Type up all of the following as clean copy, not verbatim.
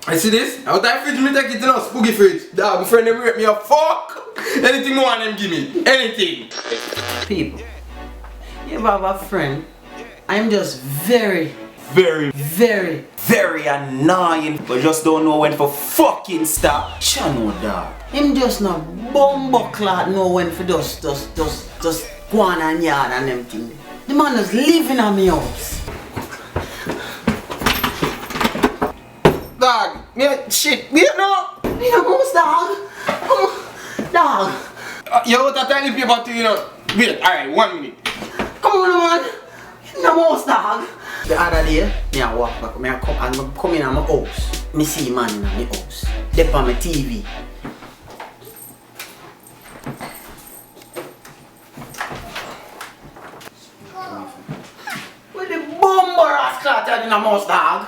I see this? Out of the fridge, me take it in a spooky fridge. Dog, my friend, they rate me a fuck. Anything you want them give me. Anything. People, you ever have a friend? I'm just very annoying, but just don't know when for fucking stop. Channel dog. Him just not bumbleclad know when for just go on and yard and them thing. The man is living on me house. Dog, yeah, shit, you know. You know who's dog? Dog. You want a tiny paper to, you know. Wait, alright, 1 minute. Come on, man. You know who's dog? The other day, I walk back, I come in my house. I see a man in my house. They on my TV. Where the bumper has started in my house, dog?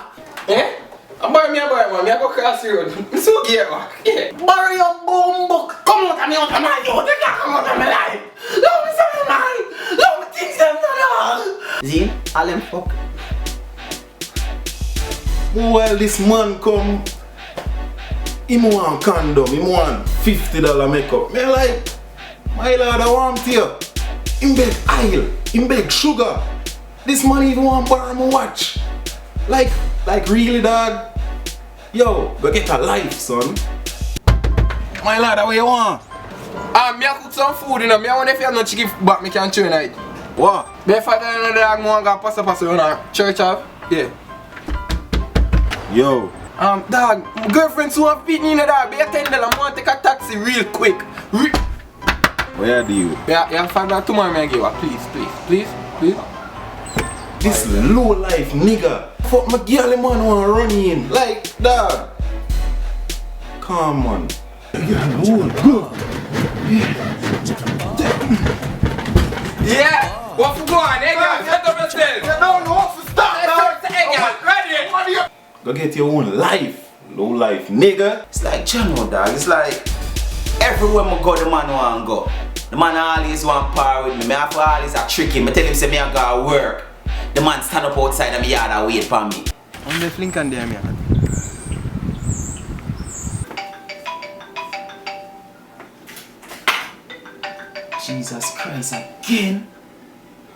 Eh? I'm borrow me a boy, man. I go cross the road. I'm so gear back. Yeah. Borrow your bumper. Come out of me, out of my life. You can't come out of my life. Let me say, man. Let me think them, dog. See? All them fuck. Well, this man come, he want condom, he want $50 makeup. Me like, my lord, I want here. Him beg oil, him beg sugar. This man even want borrow my watch. Like really, dog? Yo, go get a life, son. My lord, what you want? Me I cook some food, you know. Me I want if you have no chicken back, me can turn it. What? Me if I don't know that I'm going to pass on a church of. Yeah. Yo. Dog, my girlfriend so have beaten in the dog. Be a $10, I want to take a taxi real quick. Where do you? Yeah, $5 tomorrow, man. Give her, please. This low life nigga. Fuck my girl, man wanna run in. Like, dog. Come on. Yeah. What for going? Hey, guys, get up yourself. You don't know what to stop, dog. Hey, guys, ready? Go get your own life. Low life nigga. It's like channel dog. It's like everywhere I go, the man want go. The man always want par with me. I have to always a trick him. I tell him say me I gotta work. The man stand up outside of my yard and wait for me. I'm the flink on there, man. Jesus Christ again.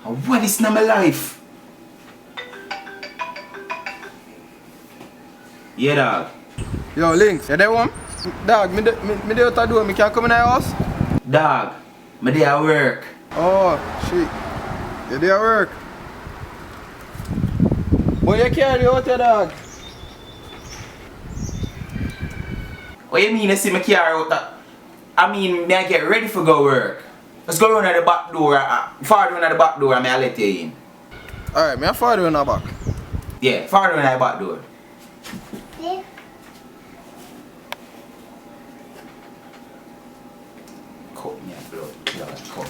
What is now my life? Yeah, dog. Yo, Links, you there one? Dog, me there out the door, me can come in the house? Dog, me there at work. Oh, shit. You there at work? But you carry out your dog. What you mean you see me carry out that? I mean, me I get ready for go work. Let's go run at the back door, far run at the back door and me I let you in. Alright, me I far run at the back. Yeah, far run at the back door. Yeah. Cut me a blood, cut.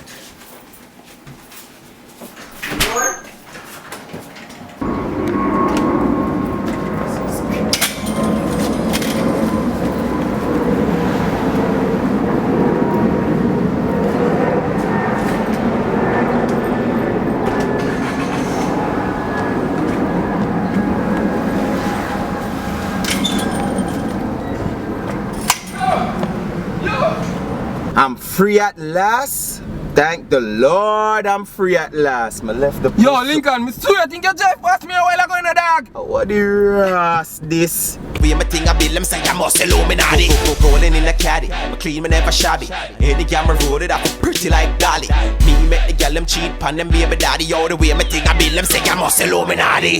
I'm free at last. Thank the Lord, I'm free at last. I left the. Yo, Lincoln, me swear I think you just passed me a while ago in the dog. What the ras this? We my thing I build them say I must Illuminati. Rolling in a caddy, I clean me never shabby. Any camera rolled it up pretty like Dolly. Me make the girl them cheat pan them baby daddy. All the way my thing I build them say I must Illuminati.